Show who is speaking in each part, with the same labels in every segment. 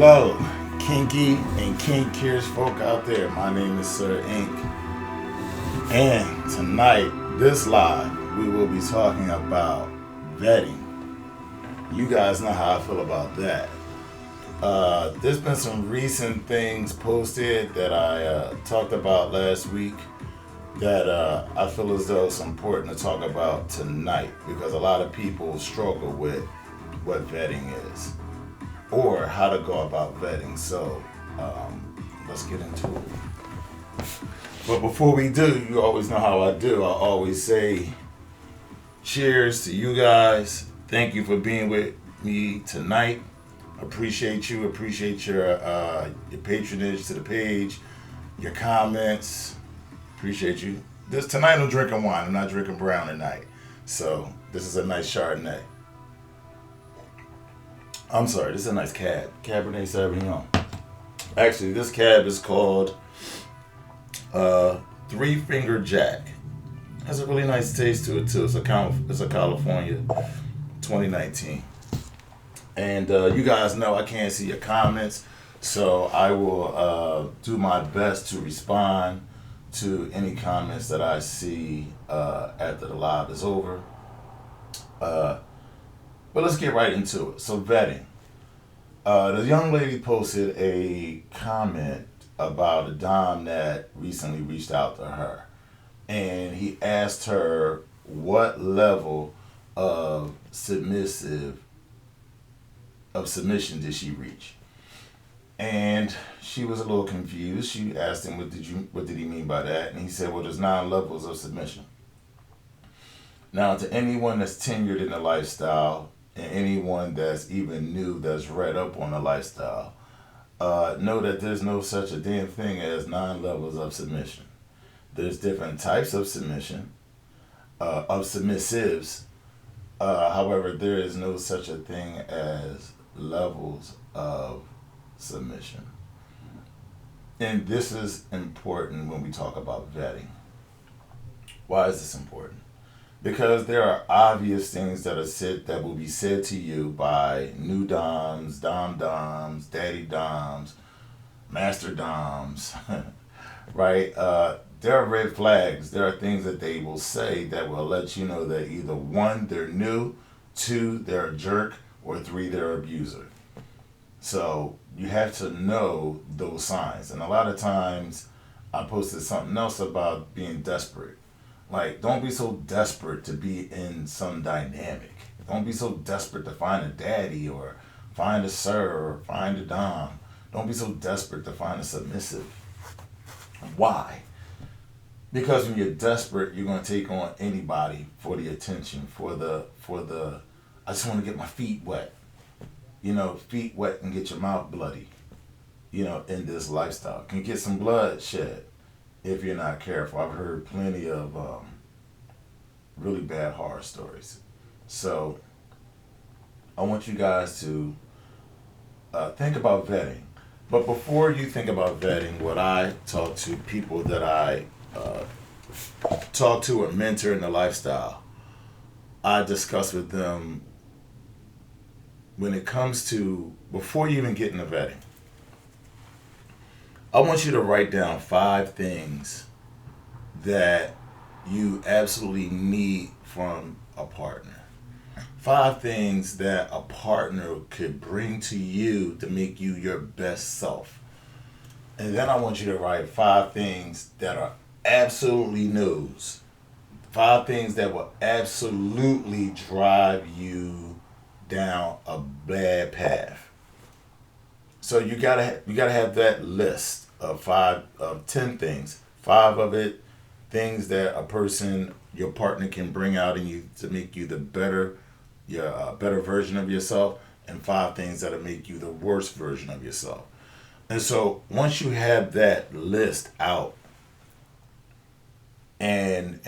Speaker 1: Hello, kinky and kink-curious folk out there. My name is Sir Ink. And tonight, this live, we will be talking about vetting. You guys know how I feel about that. There's been some recent things posted that I talked about last week that I feel as though it's important to talk about tonight because a lot of people struggle with what vetting is or how to go about vetting. So let's get into it. But before we do, you always know how I do. I always say cheers to you guys. Thank you for being with me tonight. Appreciate you. Appreciate your patronage to the page, your comments. Appreciate you. Tonight I'm drinking wine. I'm not drinking brown tonight. So this is a nice Chardonnay. I'm sorry, this is a nice cab. Cabernet Sauvignon. Actually, this cab is called Three Finger Jack. Has a really nice taste to it too. It's a California 2019. And you guys know I can't see your comments, so I will do my best to respond to any comments that I see after the live is over. But let's get right into it. So vetting. The young lady posted a comment about a dom that recently reached out to her. And he asked her what level of submission did she reach. And she was a little confused. She asked him, what did he mean by that? And he said, well, there's 9 levels of submission. Now, to anyone that's tenured in the lifestyle, and anyone that's even new, that's read up on the lifestyle, know that there's no such a damn thing as 9 levels of submission. There's different types of submission, of submissives. However, there is no such a thing as levels of submission. And this is important when we talk about vetting. Why is this important? Because there are obvious things that will be said to you by new doms, doms, daddy doms, master doms, right? There are red flags. There are things that they will say that will let you know that either 1, they're new, 2, they're a jerk, or 3, they're an abuser. So you have to know those signs. And a lot of times I posted something else about being desperate. Like, don't be so desperate to be in some dynamic. Don't be so desperate to find a daddy or find a sir or find a dom. Don't be so desperate to find a submissive. Why? Because when you're desperate, you're going to take on anybody for the attention, for the, I just want to get my feet wet. You know, feet wet and get your mouth bloody, you know, in this lifestyle. Can get some blood shed if you're not careful. I've heard plenty of really bad horror stories. So I want you guys to think about vetting. But before you think about vetting, what I talk to people that I talk to or mentor in the lifestyle, I discuss with them when it comes to, before you even get into vetting, I want you to write down 5 things that you absolutely need from a partner. 5 things that a partner could bring to you to make you your best self. And then I want you to write 5 things that are absolutely no's. 5 things that will absolutely drive you down a bad path. So you gotta have that list of 10 things. 5 of it, things that your partner can bring out in you to make you the better version of yourself, and 5 things that'll make you the worst version of yourself. And so once you have that list out and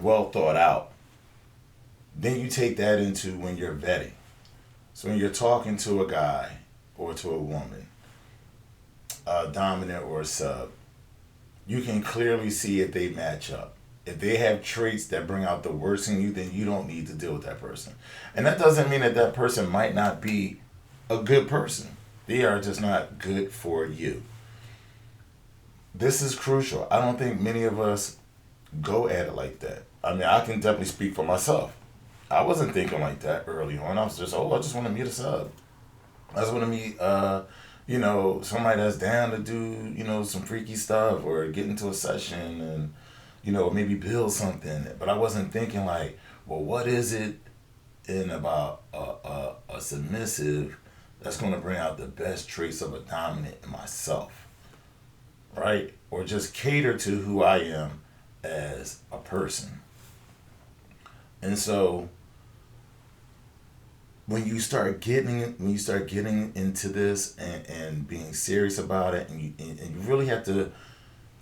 Speaker 1: well thought out, then you take that into when you're vetting. So when you're talking to a guy or to a woman, dominant or sub, you can clearly see if they match up. If they have traits that bring out the worst in you, then you don't need to deal with that person. And that doesn't mean that person might not be a good person. They are just not good for you. This is crucial. I don't think many of us go at it like that. I mean, I can definitely speak for myself. I wasn't thinking like that early on. I was just, oh, I just want to meet a sub. I just want to meet, somebody that's down to do, some freaky stuff or get into a session and, maybe build something. But I wasn't thinking like, well, what is it in about a submissive that's going to bring out the best traits of a dominant in myself, right? Or just cater to who I am as a person. And so when you start getting into this and being serious about it, and you really have to,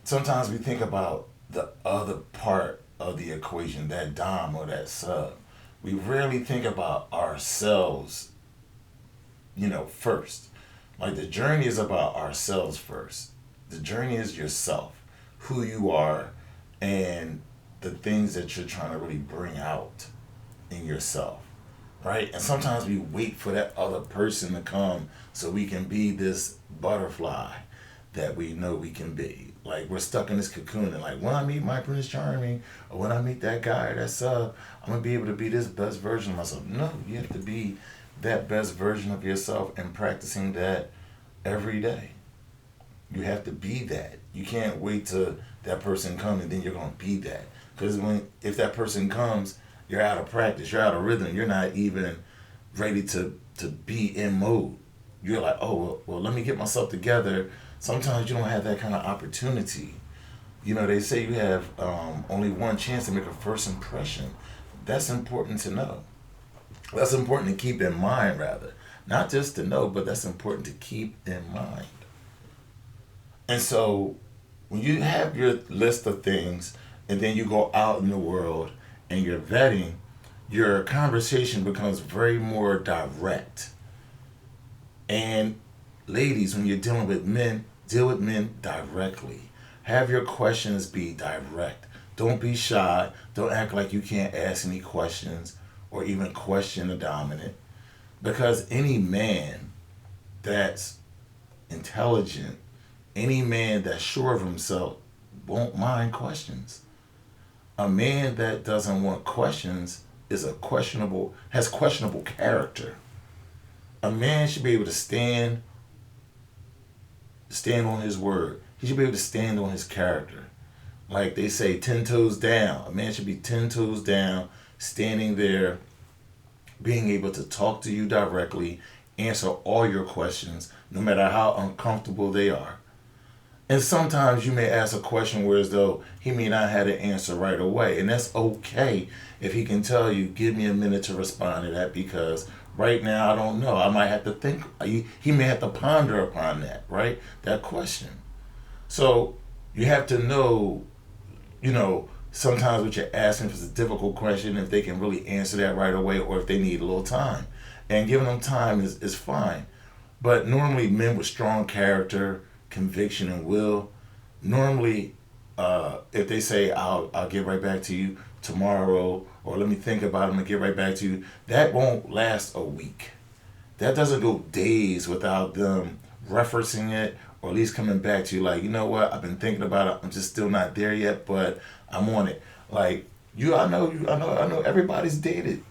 Speaker 1: sometimes we think about the other part of the equation, that dom or that sub. We rarely think about ourselves, first. Like the journey is about ourselves first. The journey is yourself, who you are, and the things that you're trying to really bring out in yourself, right? And sometimes we wait for that other person to come so we can be this butterfly that we know we can be. Like we're stuck in this cocoon, and like when I meet my Prince Charming, or when I meet that guy or that sub, I'm gonna be able to be this best version of myself. No, you have to be that best version of yourself and practicing that every day. You have to be that. You can't wait till that person comes and then you're gonna be that. Because if that person comes, you're out of practice, you're out of rhythm, you're not even ready to be in mode. You're like, oh well, let me get myself together. Sometimes you don't have that kind of opportunity. They say you have only one chance to make a first impression. That's important to know. That's important to keep in mind, rather. Not just to know, but that's important to keep in mind. And so when you have your list of things and then you go out in the world and you're vetting, your conversation becomes very more direct. And ladies, when you're dealing with men, deal with men directly. Have your questions be direct. Don't be shy. Don't act like you can't ask any questions or even question the dominant. Because any man that's intelligent, any man that's sure of himself won't mind questions. A man that doesn't want questions has questionable character. A man should be able to stand on his word. He should be able to stand on his character. Like they say, 10 toes down. A man should be 10 toes down, standing there, being able to talk to you directly, answer all your questions, no matter how uncomfortable they are. And sometimes you may ask a question where as though he may not have the answer right away. And that's okay if he can tell you, give me a minute to respond to that because right now I don't know. I might have to think. He may have to ponder upon that, right? That question. So you have to know, sometimes what you're asking if it's a difficult question, if they can really answer that right away or if they need a little time. And giving them time is fine. But normally men with strong character, conviction, and will, normally if they say I'll get right back to you tomorrow or let me think about it and get right back to you, that won't last a week. That doesn't go days without them referencing it or at least coming back to you like, you know what, I've been thinking about it, I'm just still not there yet, but I'm on it. Like I know everybody's dated.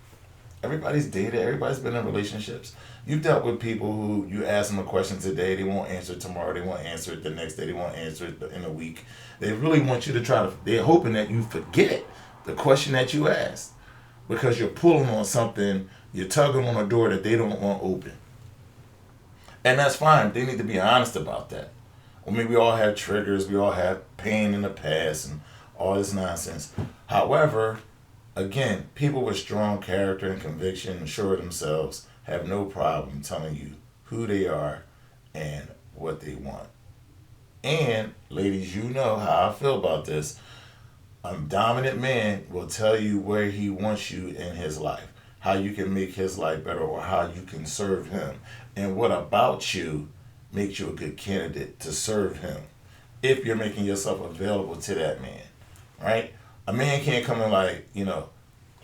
Speaker 1: Everybody's been in relationships. You've dealt with people who you ask them a question today, they won't answer it tomorrow, they won't answer it the next day, they won't answer it in a week. They really want you to they're hoping that you forget the question that you asked because you're pulling on something, you're tugging on a door that they don't want open. And that's fine. They need to be honest about that. I mean, we all have triggers, we all have pain in the past and all this nonsense. However, again, people with strong character and conviction and sure of themselves have no problem telling you who they are and what they want. And, ladies, you know how I feel about this. A dominant man will tell you where he wants you in his life, how you can make his life better or how you can serve him. And what about you makes you a good candidate to serve him if you're making yourself available to that man, right? A man can't come in like,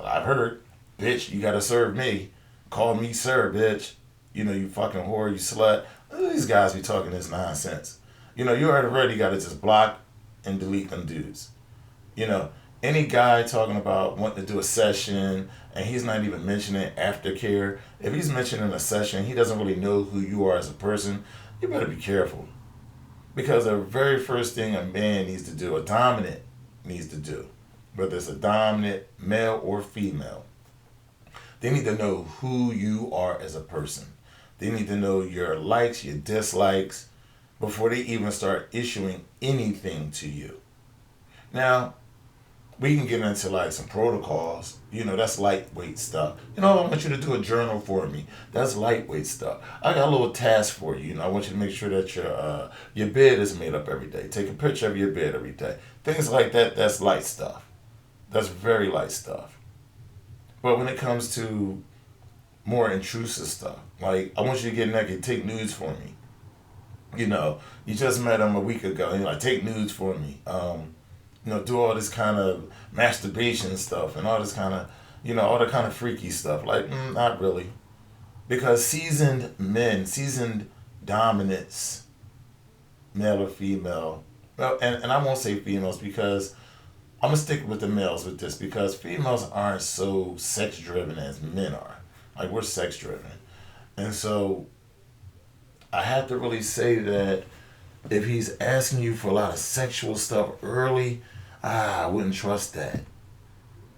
Speaker 1: I've heard, bitch, you gotta serve me. Call me sir, bitch. You fucking whore, you slut. These guys be talking this nonsense. You already got to just block and delete them dudes. You know, any guy talking about wanting to do a session and he's not even mentioning aftercare. If he's mentioning a session, he doesn't really know who you are as a person. You better be careful. Because the very first thing a man needs to do, a dominant needs to do, whether it's a dominant male or female, they need to know who you are as a person. They need to know your likes, your dislikes, before they even start issuing anything to you. Now, we can get into like some protocols. That's lightweight stuff. I want you to do a journal for me. That's lightweight stuff. I got a little task for you. I want you to make sure that your bed is made up every day. Take a picture of your bed every day. Things like that. That's light stuff. That's very light stuff. But when it comes to more intrusive stuff, like I want you to get naked, take nudes for me. You just met him a week ago, and you're like, take nudes for me. Do all this kind of masturbation stuff and all this kind of, all the kind of freaky stuff. Like, not really. Because seasoned men, seasoned dominants, male or female, well, and I won't say females because I'm going to stick with the males with this because females aren't so sex driven as men are. Like, we're sex driven. And so I have to really say that if he's asking you for a lot of sexual stuff early, I wouldn't trust that.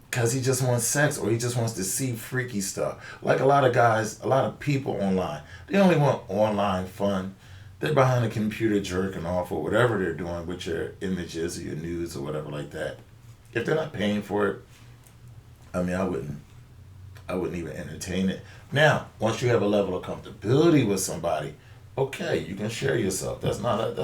Speaker 1: Because he just wants sex or he just wants to see freaky stuff. Like a lot of guys, a lot of people online, they only want online fun. They're behind a computer jerking off or whatever they're doing with your images or your nudes or whatever like that. If they're not paying for it, I wouldn't even entertain it. Now, once you have a level of comfortability with somebody, okay, you can share yourself. That's not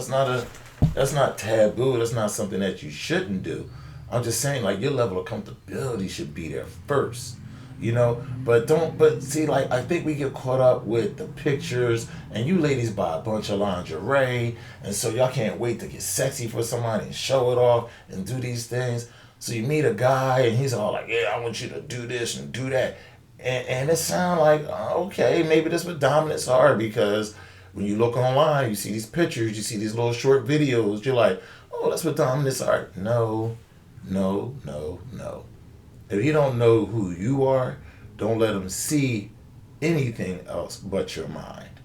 Speaker 1: taboo. That's not something that you shouldn't do. I'm just saying, like, your level of comfortability should be there first, But see, like, I think we get caught up with the pictures, and you ladies buy a bunch of lingerie, and so y'all can't wait to get sexy for somebody and show it off and do these things. So you meet a guy, and he's all like, yeah, I want you to do this and do that. And it sounds like, okay, maybe that's what dominants are because when you look online, you see these pictures, you see these little short videos, you're like, oh, that's what dominants are. No, no, no, no. If you don't know who you are, don't let them see anything else but your mind.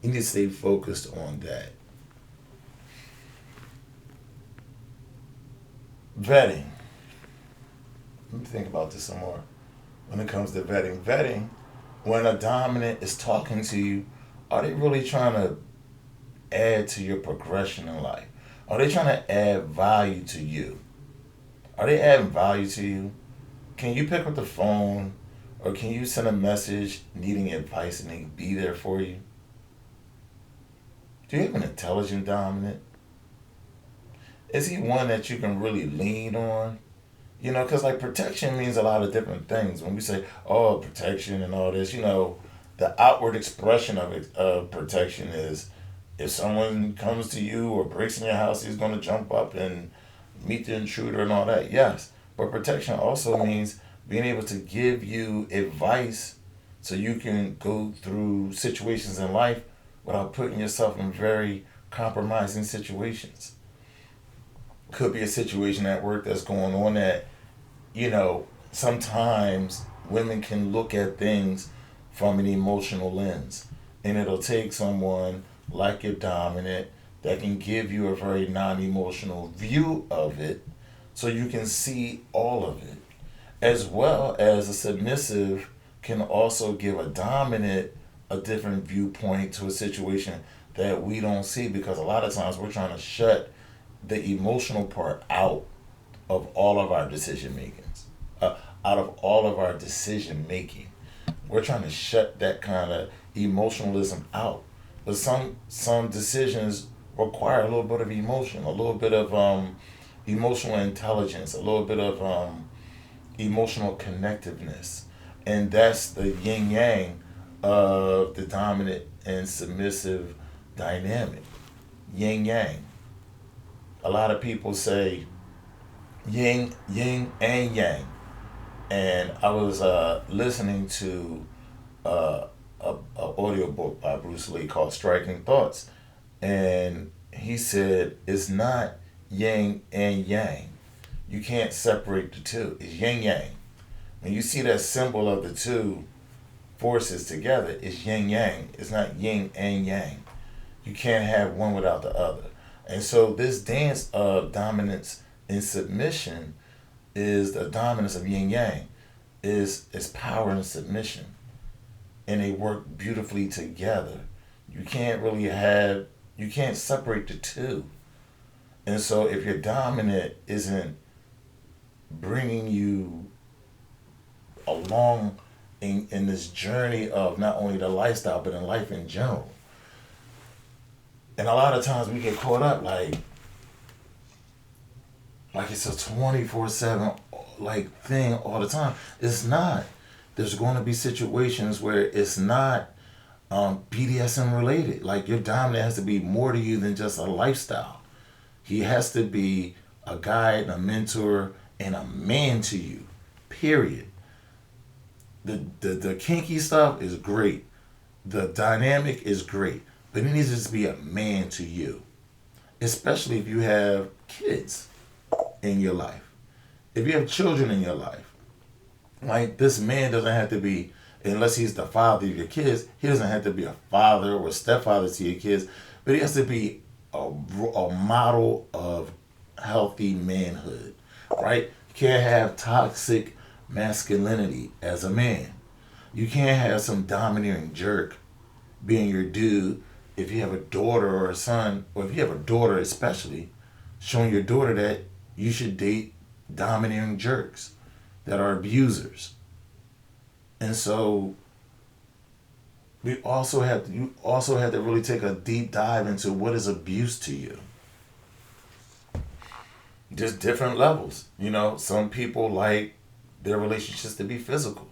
Speaker 1: You need to stay focused on that. Vetting. Let me think about this some more. When it comes to vetting, when a dominant is talking to you, are they really trying to add to your progression in life? Are they trying to add value to you? Are they adding value to you? Can you pick up the phone or can you send a message needing advice and they be there for you? Do you have an intelligent dominant? Is he one that you can really lean on? Because like protection means a lot of different things. When we say, oh, protection and all this, the outward expression of protection is if someone comes to you or breaks in your house, he's going to jump up and meet the intruder and all that. Yes. But protection also means being able to give you advice so you can go through situations in life without putting yourself in very compromising situations. Could be a situation at work that's going on that, sometimes women can look at things from an emotional lens. And it'll take someone like your dominant that can give you a very non-emotional view of it so you can see all of it. As well as a submissive can also give a dominant a different viewpoint to a situation that we don't see because a lot of times we're trying to shut the emotional part out of all of our decision makings. Out of all of our decision making. We're trying to shut that kind of emotionalism out. But some decisions require a little bit of emotion, a little bit of emotional intelligence, a little bit of emotional connectiveness. And that's the yin yang of the dominant and submissive dynamic. Yin yang. A lot of people say yin and yang. And I was listening to a audio book by Bruce Lee called Striking Thoughts, and he said it's not yin and yang. You can't separate the two. It's yin yang. When you see that symbol of the two forces together, it's yin yang. It's not yin and yang. You can't have one without the other. And so this dance of dominance and submission is the dominance of yin yang, is power and submission. And they work beautifully together. You can't really have, you can't separate the two. And so if your dominant isn't bringing you along in this journey of not only the lifestyle but in life in general. And a lot of times we get caught up like it's a 24/7 like thing all the time. It's not. There's going to be situations where it's not BDSM related. Like your dominant has to be more to you than just a lifestyle. He has to be a guide, a mentor, and a man to you. Period. The kinky stuff is great. The dynamic is great. But he needs to just be a man to you. Especially if you have kids in your life. If you have children in your life. Like this man doesn't have to be, unless he's the father of your kids, he doesn't have to be a father or stepfather to your kids. But he has to be a model of healthy manhood. Right? You can't have toxic masculinity as a man. You can't have some domineering jerk being your dude if you have a daughter or a son, or if you have a daughter especially, showing your daughter that you should date domineering jerks that are abusers. And so you also have to really take a deep dive into what is abuse to you. Just different levels. You know, some people like their relationships to be physical.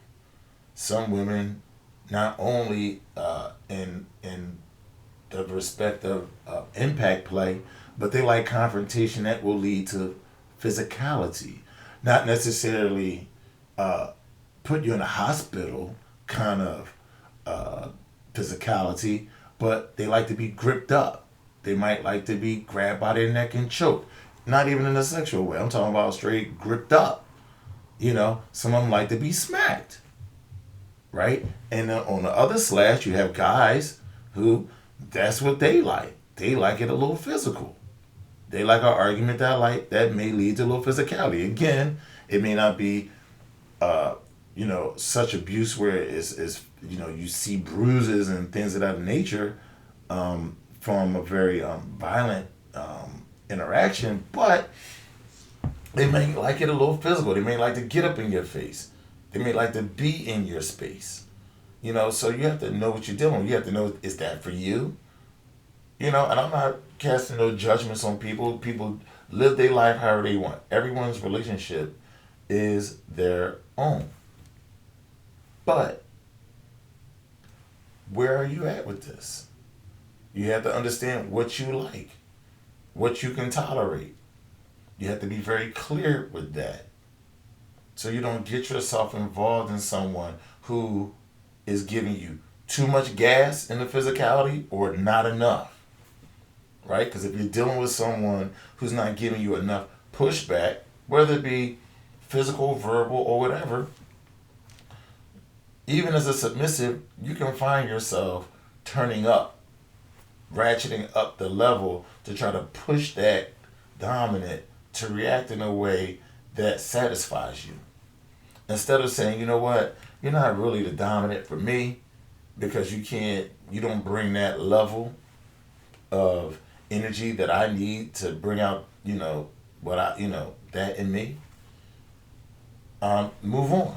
Speaker 1: Some women, not only in the respect of impact play, but they like confrontation that will lead to physicality. Not necessarily put you in a hospital kind of physicality, but they like to be gripped up. They might like to be grabbed by their neck and choked. Not even in a sexual way. I'm talking about straight gripped up. You know, some of them like to be smacked. Right? And then on the other slash, you have guys who, that's what they like. They like it a little physical. They like an argument that may lead to a little physicality. Again, it may not be, such abuse where it's you see bruises and things of that nature from a very violent interaction, but they may like it a little physical. They may like to get up in your face. They may like to be in your space. You know, so you have to know what you're dealing with. You have to know, is that for you? You know, and I'm not casting no judgments on people. People live their life however they want. Everyone's relationship is their own. But where are you at with this? You have to understand what you like, what you can tolerate. You have to be very clear with that. So you don't get yourself involved in someone who is giving you too much gas in the physicality or not enough. Right? Because if you're dealing with someone who's not giving you enough pushback, whether it be physical, verbal, or whatever, even as a submissive, you can find yourself turning up, ratcheting up the level to try to push that dominant to react in a way that satisfies you. Instead of saying, you know what, you're not really the dominant for me because you don't bring that level of energy that I need to bring out, that in me. Move on.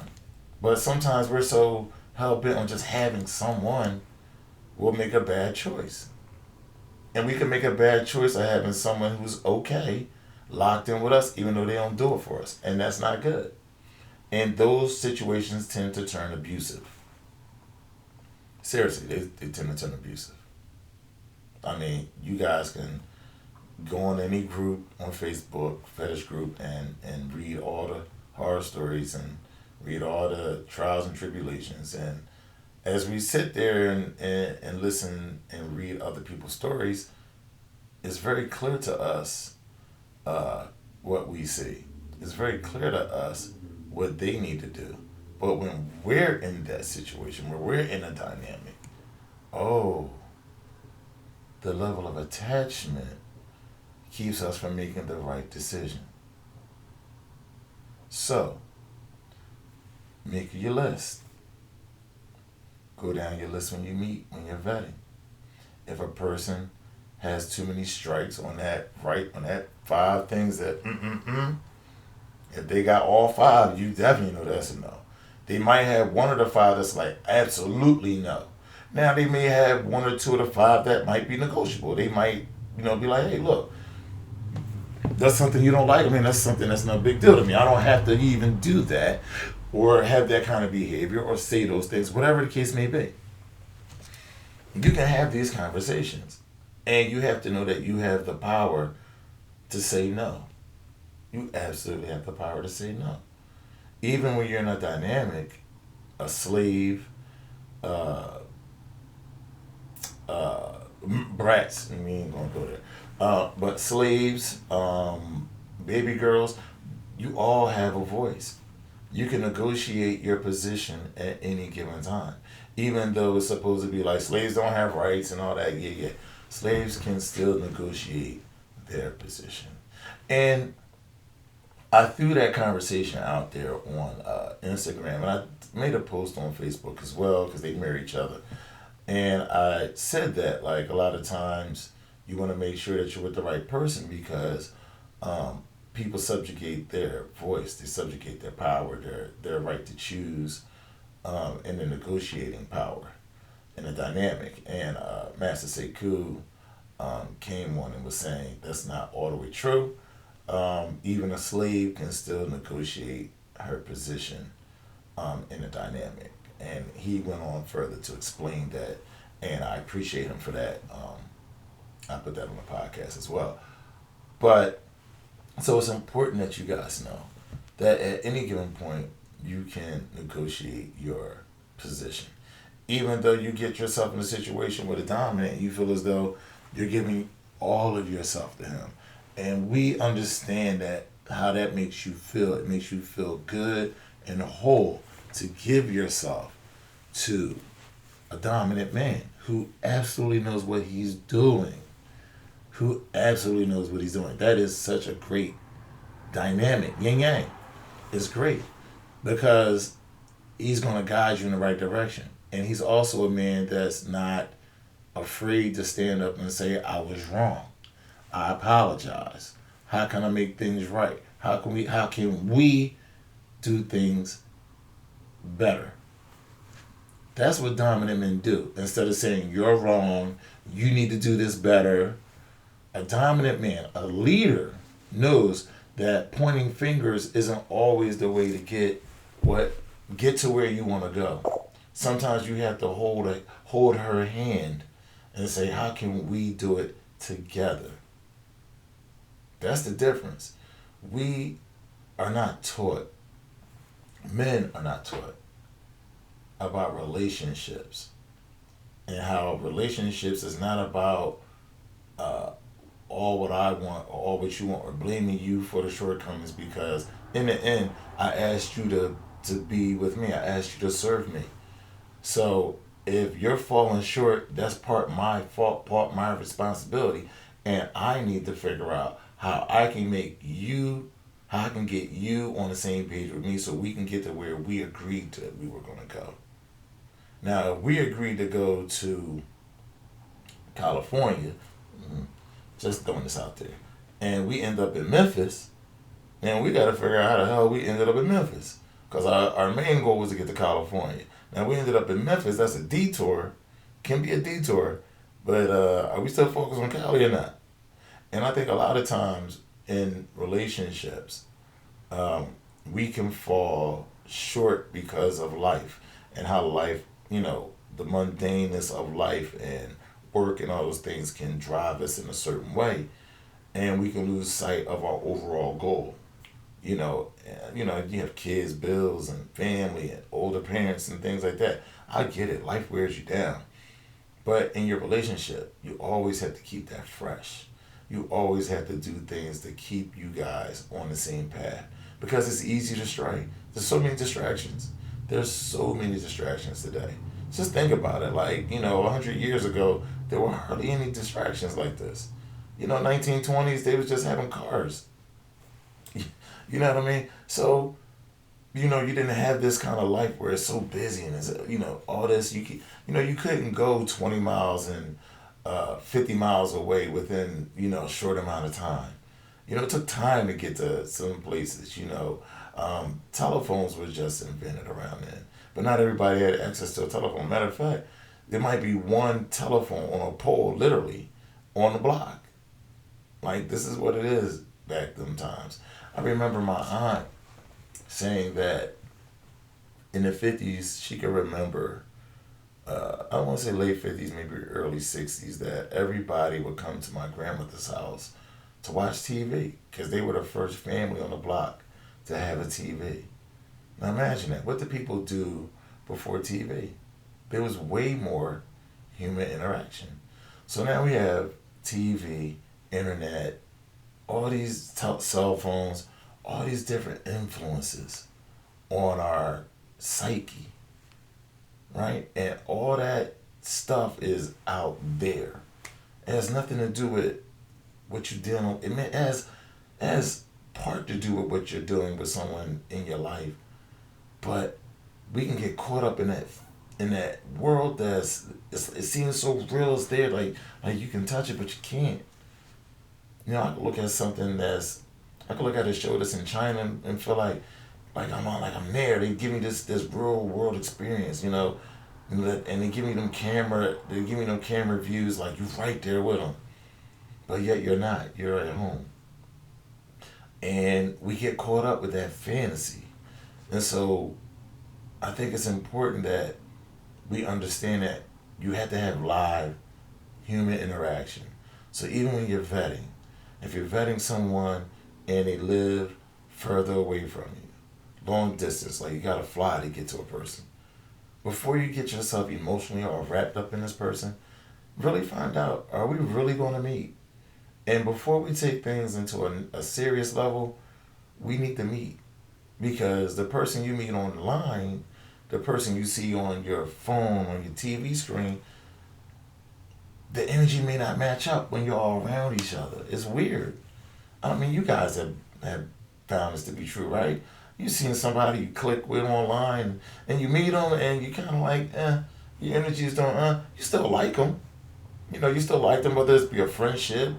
Speaker 1: But sometimes we're so hell bent on just having someone, we'll make a bad choice. And we can make a bad choice of having someone who's okay, locked in with us, even though they don't do it for us. And that's not good. And those situations tend to turn abusive. Seriously, they tend to turn abusive. I mean, you guys can go on any group on Facebook, fetish group, and read all the horror stories and read all the trials and tribulations. And as we sit there and listen and read other people's stories, it's very clear to us what we see. It's very clear to us what they need to do. But when we're in that situation, where we're in a dynamic, oh, the level of attachment keeps us from making the right decision. So, make your list. Go down your list when you meet, when you're vetting. If a person has too many strikes on that, right, on that five things that, if they got all five, you definitely know that's a no. They might have one of the five that's like, absolutely no. Now, they may have one or two of the five that might be negotiable. They might, be like, hey, look, that's something you don't like. I mean, that's something that's no big deal to me. I don't have to even do that or have that kind of behavior or say those things, whatever the case may be. You can have these conversations. And you have to know that you have the power to say no. You absolutely have the power to say no. Even when you're in a dynamic, a slave, uh, brats, we ain't gonna go there. But slaves, baby girls, you all have a voice. You can negotiate your position at any given time. Even though it's supposed to be like slaves don't have rights and all that, yeah. Slaves can still negotiate their position. And I threw that conversation out there on Instagram, and I made a post on Facebook as well because they marry each other. And I said that, like, a lot of times you want to make sure that you're with the right person because people subjugate their voice, they subjugate their power, their right to choose, and their negotiating power in a dynamic. And Master Sekou came on and was saying that's not all the way true. Even a slave can still negotiate her position in a dynamic. And he went on further to explain that, and I appreciate him for that. I put that on the podcast as well. But so it's important that you guys know that at any given point you can negotiate your position. Even though you get yourself in a situation with a dominant, you feel as though you're giving all of yourself to him. And we understand that how that makes you feel. It makes you feel good and whole to give yourself to a dominant man who absolutely knows what he's doing. Who absolutely knows what he's doing. That is such a great dynamic. Yin yang is great because he's going to guide you in the right direction. And he's also a man that's not afraid to stand up and say, I was wrong. I apologize. How can I make things right? How can we do things better? That's what dominant men do. Instead of saying you're wrong, you need to do this better. A dominant man, a leader, knows that pointing fingers isn't always the way to get to where you want to go. Sometimes you have to hold her hand and say, how can we do it together? That's the difference. We are not taught, men are not taught about relationships and how relationships is not about all what I want or all what you want or blaming you for the shortcomings, because in the end I asked you to be with me. I asked you to serve me. So if you're falling short, that's part my fault, part my responsibility, and I need to figure out how I can get you on the same page with me so we can get to where we agreed that we were going to go. Now, if we agreed to go to California, just throwing this out there, and we end up in Memphis, then we got to figure out how the hell we ended up in Memphis. Because our main goal was to get to California. Now, we ended up in Memphis. That's a detour. Can be a detour. But are we still focused on Cali or not? And I think a lot of times in relationships, we can fall short because of life and how life, the mundaneness of life and work and all those things can drive us in a certain way. And we can lose sight of our overall goal. You know, you have kids, bills, and family, and older parents, and things like that. I get it. Life wears you down. But in your relationship, you always have to keep that fresh. You always have to do things to keep you guys on the same path because it's easy to stray. There's so many distractions. There's so many distractions today. Just think about it. Like, 100 years ago, there were hardly any distractions like this. 1920s, they was just having cars. You know what I mean? So, you didn't have this kind of life where it's so busy and it's, all this. You couldn't go 20 miles and 50 miles away within, a short amount of time. It took time to get to some places, telephones were just invented around then. But not everybody had access to a telephone. Matter of fact, there might be one telephone on a pole, literally, on the block. Like, this is what it is back them times. I remember my aunt saying that in the 50s, she could remember, I don't want to say late 50s, maybe early 60s, that everybody would come to my grandmother's house to watch TV because they were the first family on the block to have a TV. Now imagine that. What did people do before TV? There was way more human interaction. So now we have TV, internet, all these cell phones, all these different influences on our psyche, right? And all that stuff is out there. It has nothing to do with what you're dealing with. It has part to do with what you're doing with someone in your life, but we can get caught up in that world it seems so real. It's there, like you can touch it, but you can't. I could look at I could look at a show that's in China and feel like I'm there. They give me this real world experience, and they give me them camera views like you're right there with them, but yet you're not. You're at home, and we get caught up with that fantasy, and so I think it's important that we understand that you have to have live human interaction. So even when you're vetting, if you're vetting someone and they live further away from you, long distance, like you gotta fly to get to a person, before you get yourself emotionally or wrapped up in this person, really find out, are we really going to meet? And before we take things into a serious level, we need to meet. Because the person you meet online, the person you see on your phone, on your TV screen, the energy may not match up when you're all around each other. It's weird. I mean, you guys have found this to be true, right? You seen somebody you click with online, and you meet them, and you kind of like, your energies don't, you still like them. You still like them, whether it's be a friendship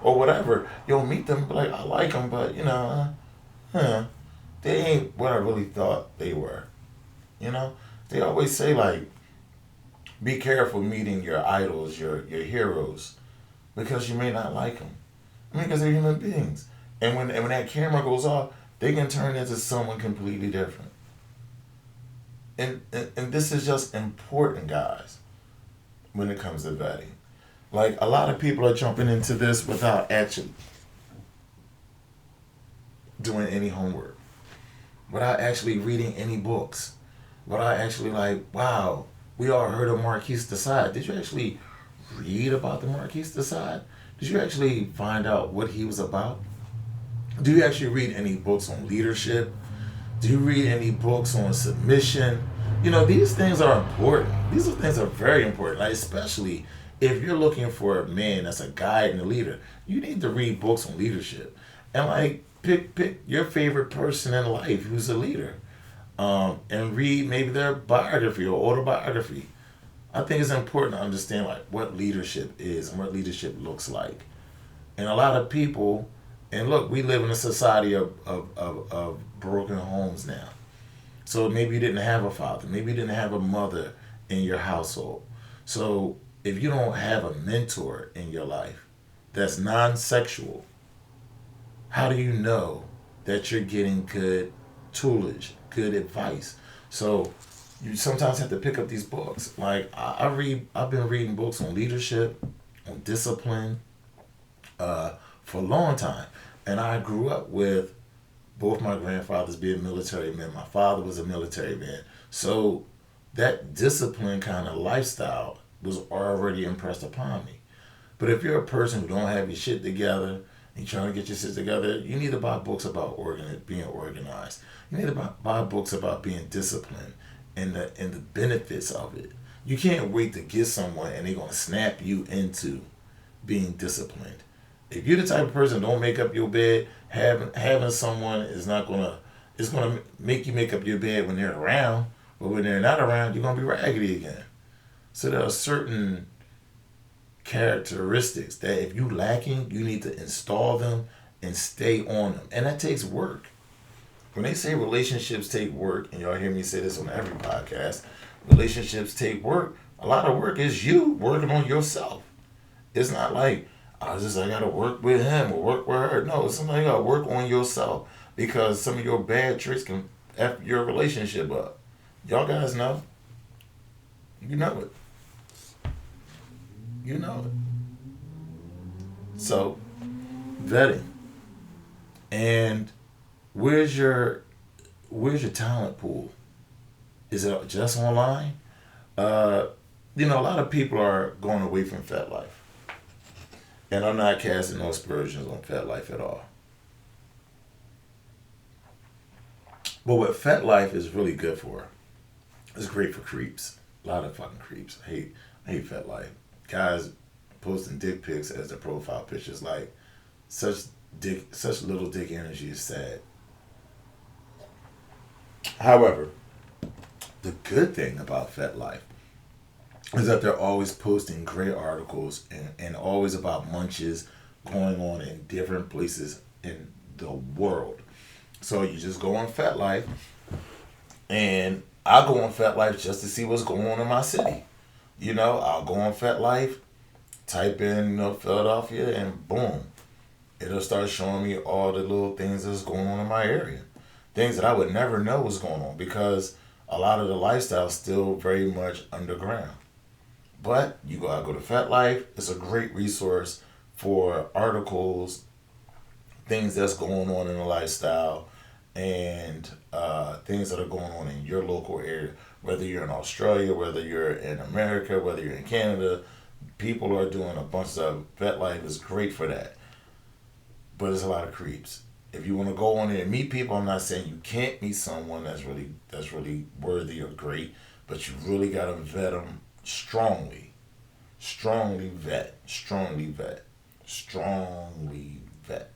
Speaker 1: or whatever. You'll meet them, like, I like them, but, they ain't what I really thought they were. They always say, like, be careful meeting your idols, your heroes, because you may not like them. Because they're human beings. And when that camera goes off, they can turn into someone completely different. And this is just important, guys, when it comes to vetting. Like, a lot of people are jumping into this without actually doing any homework, without actually reading any books, without actually wow, we all heard of Marquise de Sade. Did you actually read about the Marquise de Sade? Did you actually find out what he was about? Do you actually read any books on leadership? Do you read any books on submission? These things are important. These things are very important, especially if you're looking for a man that's a guide and a leader. You need to read books on leadership. And pick your favorite person in life who's a leader. And read maybe their biography or autobiography. I think it's important to understand what leadership is and what leadership looks like. And a lot of people, and look, we live in a society of broken homes now. So maybe you didn't have a father, maybe you didn't have a mother in your household. So if you don't have a mentor in your life that's non-sexual, how do you know that you're getting good tutelage, good advice? So you sometimes have to pick up these books. Like I've been reading books on leadership, on discipline, for a long time, and I grew up with Both my grandfathers being military men. My father was a military man. So that discipline kind of lifestyle was already impressed upon me. But if you're a person who don't have your shit together and you're trying to get your shit together, you need to buy books about being organized. You need to buy books about being disciplined and the benefits of it. You can't wait to get someone and they're gonna snap you into being disciplined. If you're the type of person who don't make up your bed, having someone is not gonna it's gonna make you make up your bed when they're around, but when they're not around, you're gonna be raggedy again. So there are certain characteristics that if you lacking, you need to install them and stay on them, and that takes work. When they say relationships take work, and y'all hear me say this on every podcast, relationships take work. A lot of work is you working on yourself. It's not like I gotta work with him or work with her. No, it's something you gotta work on yourself because some of your bad tricks can f your relationship up. Y'all guys know. You know it. You know it. So vetting and where's your talent pool? Is it just online? Uh, a lot of people are going away from Fatlife. And I'm not casting no aspersions on Fatlife at all. But what Fatlife is really good for, it's great for creeps. A lot of fucking creeps. I hate Fatlife. Guys posting dick pics as their profile pictures, like such little dick energy is sad. However, the good thing about Fatlife is that they're always posting great articles and always about munches going on in different places in the world. So you just go on Fatlife, and I go on Fatlife just to see what's going on in my city. I'll go on Fatlife, type in Philadelphia, and boom, it'll start showing me all the little things that's going on in my area. Things that I would never know was going on because a lot of the lifestyle is still very much underground. But you gotta go to Fatlife. It's a great resource for articles, things that's going on in the lifestyle, and things that are going on in your local area. Whether you're in Australia, whether you're in America, whether you're in Canada, people are doing a bunch of stuff. Fatlife is great for that. But it's a lot of creeps. If you want to go on there and meet people, I'm not saying you can't meet someone that's really worthy or great, but you really gotta vet them strongly. Strongly vet. Strongly vet. Strongly vet.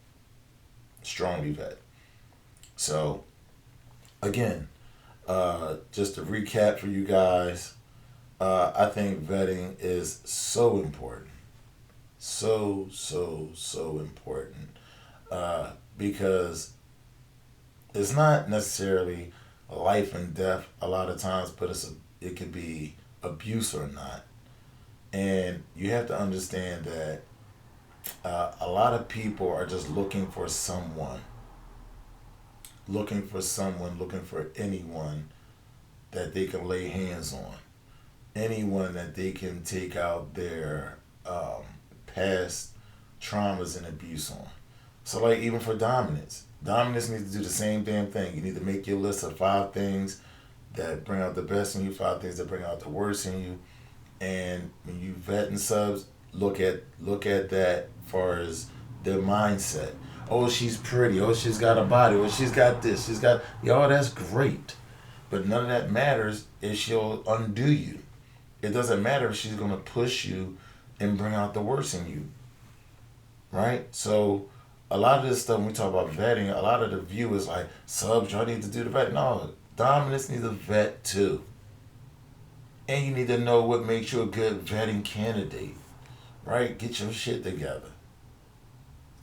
Speaker 1: Strongly vet. So, again, just to recap for you guys, I think vetting is so important. So, so, so important. Because it's not necessarily life and death a lot of times, but it could be abuse or not. And you have to understand that a lot of people are just looking for anyone that they can lay hands on, anyone that they can take out their past traumas and abuse on. So, like, even for dominance needs to do the same damn thing. You need to make your list of 5 things that bring out the best in you, 5 things that bring out the worst in you. And when you vet and subs, look at that as far as their mindset. Oh, she's pretty. Oh, she's got a body. Oh, she's got this. That's great. But none of that matters if she'll undo you. It doesn't matter if she's going to push you and bring out the worst in you. Right? So, a lot of this stuff when we talk about vetting, a lot of the view is like, subs, y'all need to do the vet. No, dominance needs a vet too. And you need to know what makes you a good vetting candidate. Right? Get your shit together.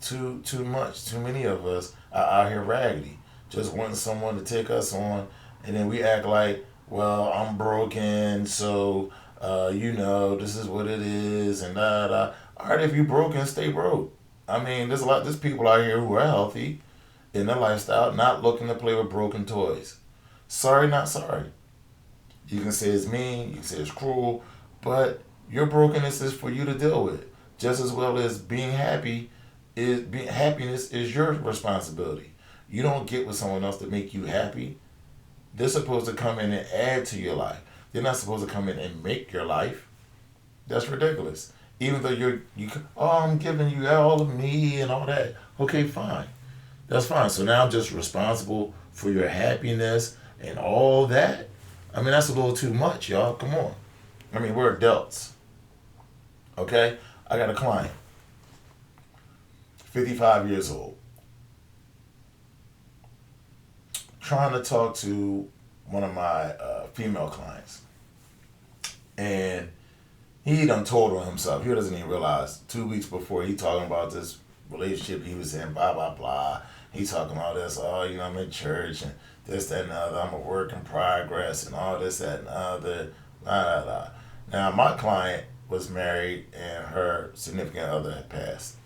Speaker 1: Too much. Too many of us are out here raggedy. Just wanting someone to take us on, and then we act like, well, I'm broken, so this is what it is, and da da. Alright, if you broken, stay broke. I mean, there's people out here who are healthy in their lifestyle, not looking to play with broken toys. Sorry, not sorry. You can say it's mean, you can say it's cruel, but your brokenness is for you to deal with. Just as well as being happy happiness is your responsibility. You don't get with someone else to make you happy. They're supposed to come in and add to your life. They're not supposed to come in and make your life. That's ridiculous. Even though I'm giving you all of me and all that. Okay, fine. That's fine. So now I'm just responsible for your happiness and all that. I mean, that's a little too much, y'all. Come on. I mean, we're adults. Okay? I got a client, 55 years old, trying to talk to one of my female clients. And he done told on himself. He doesn't even realize 2 weeks before he talking about this relationship he was in, blah, blah, blah. He talking about this, I'm in church and this, that, and the other. I'm a work in progress and all this, that, and the other, blah, blah, blah. Now, my client was married and her significant other had passed.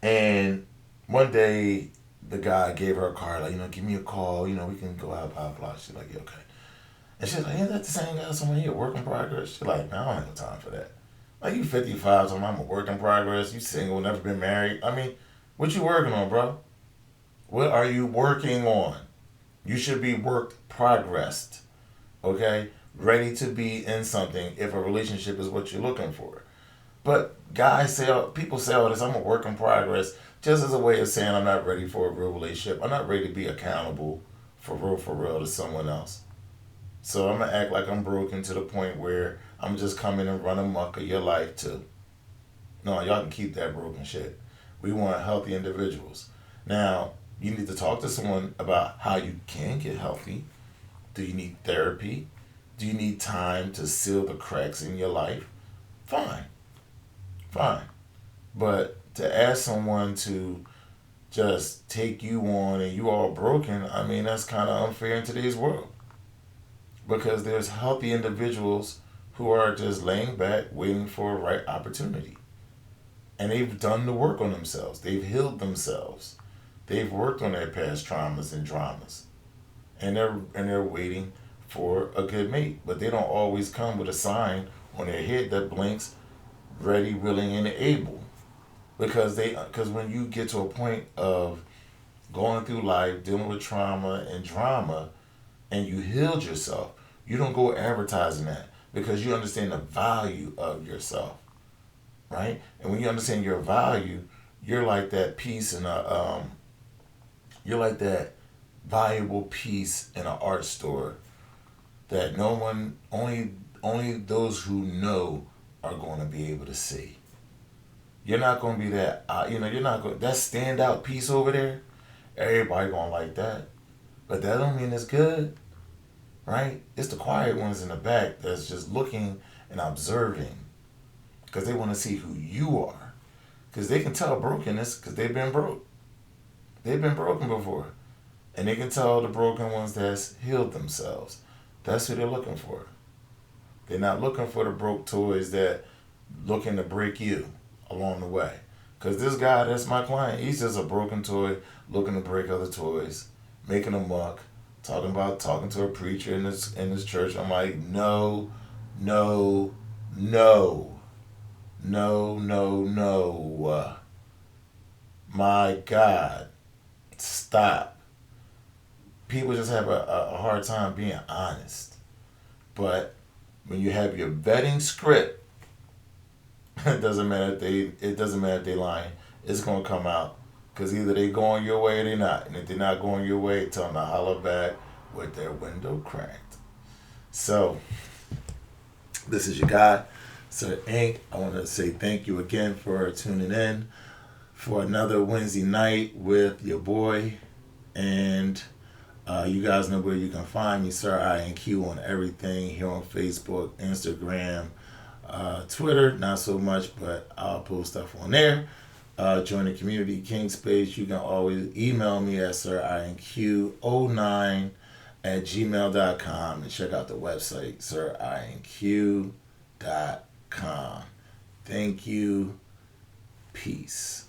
Speaker 1: And one day, the guy gave her a card, like, give me a call, we can go out, blah, blah. She's like, yeah, okay. And she's like, ain't that the same guy somewhere here, work in progress? She's like, man, I don't have no time for that. Like, you 55, so I'm a work in progress, you single, never been married. I mean, what you working on, bro? What are you working on? You should be work progressed, okay? Ready to be in something if a relationship is what you're looking for. But people say all this, I'm a work in progress, just as a way of saying I'm not ready for a real relationship. I'm not ready to be accountable for real to someone else. So I'm going to act like I'm broken to the point where I'm just coming and run amok of your life too. No, y'all can keep that broken shit. We want healthy individuals. Now, you need to talk to someone about how you can get healthy. Do you need therapy? Do you need time to seal the cracks in your life? Fine. But to ask someone to just take you on and you all broken, I mean, that's kind of unfair in today's world. Because there's healthy individuals who are just laying back waiting for a right opportunity. And they've done the work on themselves. They've healed themselves. They've worked on their past traumas and dramas. And they're waiting for a good mate. But they don't always come with a sign on their head that blinks ready, willing, and able. Because when you get to a point of going through life, dealing with trauma and drama, and you healed yourself, you don't go advertising that because you understand the value of yourself, right? And when you understand your value, you're like that piece in you're like that valuable piece in an art store that only those who know are going to be able to see. You're not going to be that, you're not going, that standout piece over there, everybody going to like that. But that don't mean it's good, right? It's the quiet ones in the back that's just looking and observing because they want to see who you are. Because they can tell brokenness because they've been broke. They've been broken before. And they can tell the broken ones that's healed themselves. That's who they're looking for. They're not looking for the broke toys that looking to break you along the way. Because this guy that's my client, he's just a broken toy looking to break other toys, making a muck, talking to a preacher in this church. I'm like, no. My God, stop. People just have a hard time being honest. But when you have your vetting script, it doesn't matter if they lying. It's gonna come out because either they going your way or they not. And if they're not going your way, tell them to holler back with their window cracked. So this is your guy, Sir Ink. I want to say thank you again for tuning in for another Wednesday night with your boy. And you guys know where you can find me, Sir INQ, on everything here on Facebook, Instagram, Twitter, not so much, but I'll post stuff on there. Join the Community King Space. You can always email me at sirinq09@gmail.com and check out the website, sirinq.com. Thank you. Peace.